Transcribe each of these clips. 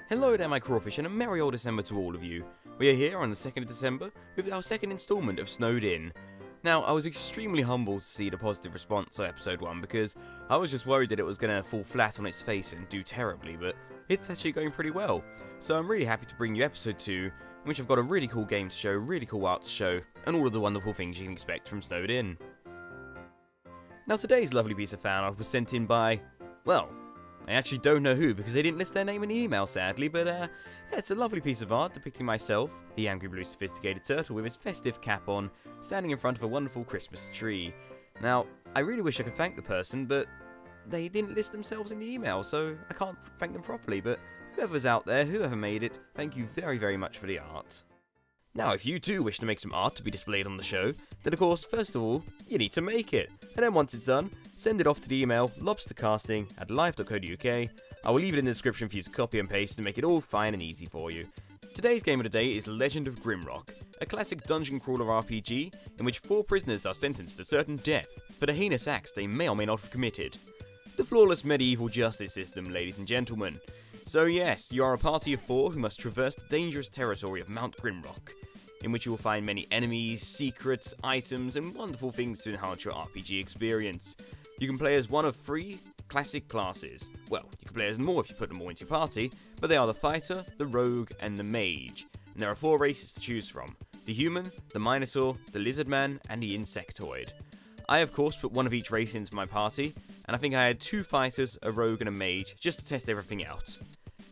Hello there my crawfish and a merry old December to all of you. We are here on the 2nd of December with our second instalment of Snowed In. Now, I was extremely humbled to see the positive response to episode 1 because I was just worried that it was going to fall flat on its face and do terribly, but it's actually going pretty well. So I'm really happy to bring you episode 2, in which I've got a really cool game to show, really cool art to show, and all of the wonderful things you can expect from Snowed In. Now today's lovely piece of fan art was sent in by, well, I actually don't know who because they didn't list their name in the email sadly, but yeah, it's a lovely piece of art depicting myself, the angry blue sophisticated turtle with his festive cap on, standing in front of a wonderful Christmas tree. Now, I really wish I could thank the person, but they didn't list themselves in the email, so I can't thank them properly, but whoever's out there, whoever made it, thank you very, very much for the art. Now, if you too wish to make some art to be displayed on the show, then of course, first of all, you need to make it. And then once it's done, send it off to the email lobstercasting@live.co.uk. I will leave it in the description for you to copy and paste and make it all fine and easy for you. Today's game of the day is Legend of Grimrock, a classic dungeon crawler RPG in which 4 prisoners are sentenced to certain death for the heinous acts they may or may not have committed. The flawless medieval justice system, ladies and gentlemen. So yes, you are a party of 4 who must traverse the dangerous territory of Mount Grimrock, in which you will find many enemies, secrets, items, and wonderful things to enhance your RPG experience. You can play as one of 3 classic classes. Well, you can play as more if you put them all into your party, but they are the fighter, the rogue, and the mage. And there are 4 races to choose from: the human, the minotaur, the lizardman, and the insectoid. I of course put one of each race into my party, and I think I had 2 fighters, a rogue, and a mage, just to test everything out.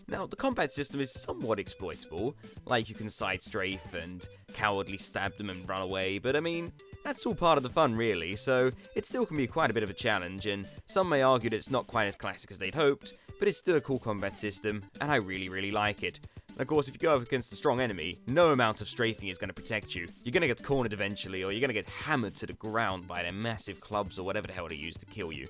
Now, the combat system is somewhat exploitable, like you can side strafe and cowardly stab them and run away, but I mean, that's all part of the fun really, so it still can be quite a bit of a challenge, and some may argue that it's not quite as classic as they'd hoped, but it's still a cool combat system, and I really, really like it. And of course, if you go up against a strong enemy, no amount of strafing is going to protect you. You're going to get cornered eventually, or you're going to get hammered to the ground by their massive clubs or whatever the hell they use to kill you.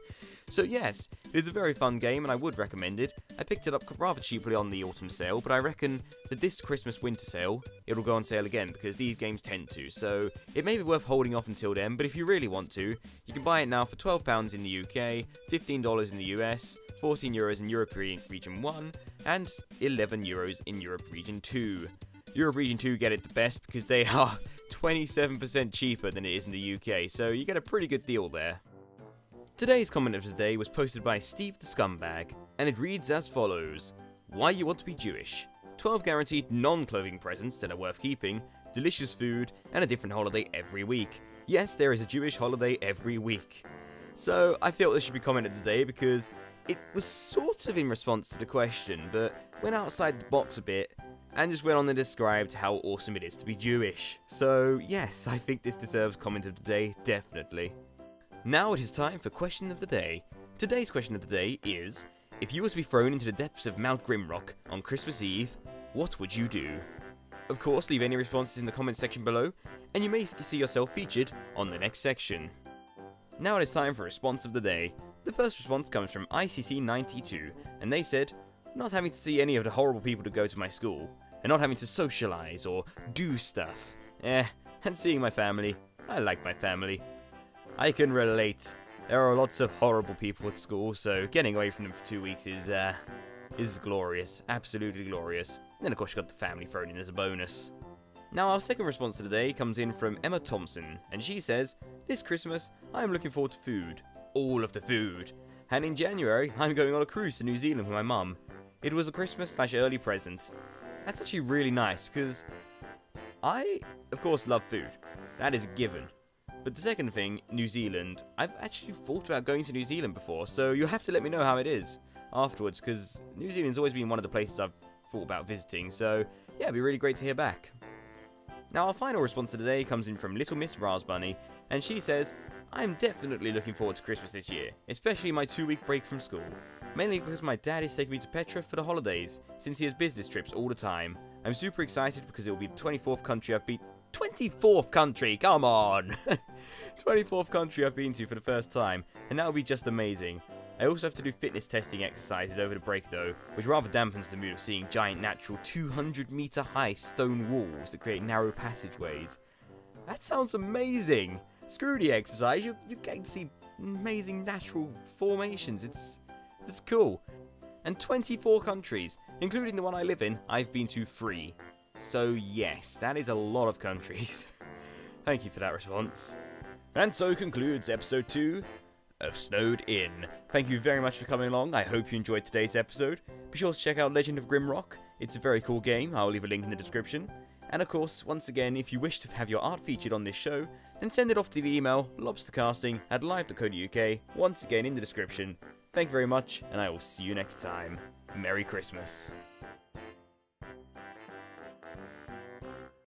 So yes, it's a very fun game and I would recommend it. I picked it up rather cheaply on the autumn sale, but I reckon that this Christmas winter sale, it'll go on sale again because these games tend to, so it may be worth holding off until then, but if you really want to, you can buy it now for £12 in the UK, $15 in the US, €14 in Europe Region 1, and €11 in Europe Region 2. Europe Region 2 get it the best because they are 27% cheaper than it is in the UK, so you get a pretty good deal there. Today's comment of the day was posted by Steve the Scumbag, and it reads as follows: Why you want to be Jewish? 12 guaranteed non-clothing presents that are worth keeping, delicious food, and a different holiday every week. Yes, there is a Jewish holiday every week. So, I felt this should be commented today because it was sort of in response to the question, but went outside the box a bit, and just went on and described how awesome it is to be Jewish. So, yes, I think this deserves comment of the day, definitely. Now it is time for question of the day. Today's question of the day is: if you were to be thrown into the depths of Mount Grimrock on Christmas Eve, what would you do? Of course, leave any responses in the comment section below, and you may see yourself featured on the next section. Now it is time for response of the day. The first response comes from ICC92, and they said, not having to see any of the horrible people that go to my school, and not having to socialise or do stuff. And seeing my family. I like my family. I can relate. There are lots of horrible people at school, so getting away from them for 2 weeks is glorious. Absolutely glorious. And then of course you got the family thrown in as a bonus. Now our second response of the day comes in from Emma Thompson, and she says, this Christmas, I am looking forward to food. All of the food. And in January, I'm going on a cruise to New Zealand with my mum. It was a Christmas/early present. That's actually really nice, because I, of course, love food. That is a given. But the second thing, New Zealand, I've actually thought about going to New Zealand before, so you'll have to let me know how it is afterwards, because New Zealand's always been one of the places I've thought about visiting, so yeah, it'd be really great to hear back. Now our final response of the day comes in from Little Miss Raspberry, and she says, I'm definitely looking forward to Christmas this year, especially my 2-week break from school. Mainly because my dad is taking me to Petra for the holidays, since he has business trips all the time. I'm super excited because it will be the 24th country I've been... 24th country, come on! 24th country I've been to for the first time, and that will be just amazing. I also have to do fitness testing exercises over the break though, which rather dampens the mood of seeing giant natural 200-meter high stone walls that create narrow passageways. That sounds amazing! Screw the exercise, you get to see amazing natural formations, it's cool. and 24 countries, including the one I live in, I've been to 3. So yes, that is a lot of countries. Thank you for that response. And so concludes episode 2 of Snowed In. Thank you very much for coming along. I hope you enjoyed today's episode. Be sure to check out Legend of Grimrock. It's a very cool game. I'll leave a link in the description. And of course, once again, if you wish to have your art featured on this show, then send it off to the email lobstercasting@live.co.uk, once again in the description. Thank you very much, and I will see you next time. Merry Christmas.